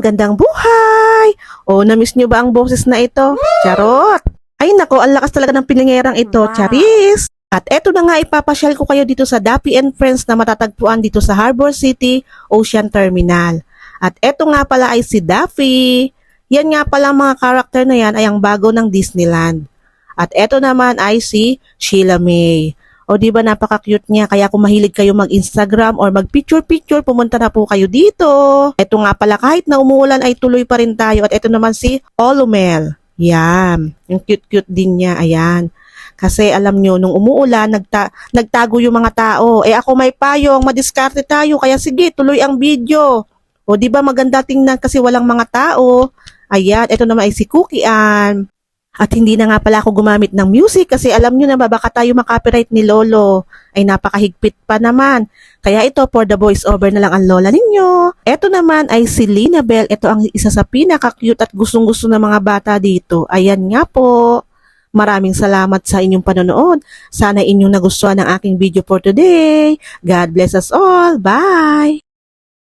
magandang buhay! O, na-miss nyo ba ang boses na ito? Charot! Ay nako, ang lakas talaga ng pilingerang ito, charis! At eto na nga, ipapasyal ko kayo dito sa Daffy and Friends na matatagpuan dito sa Harbor City Ocean Terminal. At eto nga pala ay si Daffy. Yan nga pala mga karakter na yan ay ang bago ng Disneyland. At eto naman ay si Sheila May. O di ba napaka-cute niya, kaya kung mahilig kayo mag-Instagram or mag-picture-picture, pumunta na po kayo dito. Eto nga pala, kahit na umuulan ay tuloy pa rin tayo. At eto naman si Olumel. Yan, yung cute-cute din niya, ayan. Kasi alam nyo, nung umuulan, nagtago yung mga tao. Eh ako may payong, madiskarte tayo, kaya sige, tuloy ang video. O di ba maganda tingnan kasi walang mga tao. Ayan, eto naman ay si Cookie Ann. At hindi na nga pala ako gumamit ng music kasi alam nyo na baka tayo makopyright ni Lolo. Ay napakahigpit pa naman. Kaya ito for the voice over na lang ang lola ninyo. Ito naman ay si Lina Bell. Ito ang isa sa pinaka-cute at gustong-gusto ng mga bata dito. Ayan nga po. Maraming salamat sa inyong panonood. Sana inyong nagustuhan ang aking video for today. God bless us all. Bye!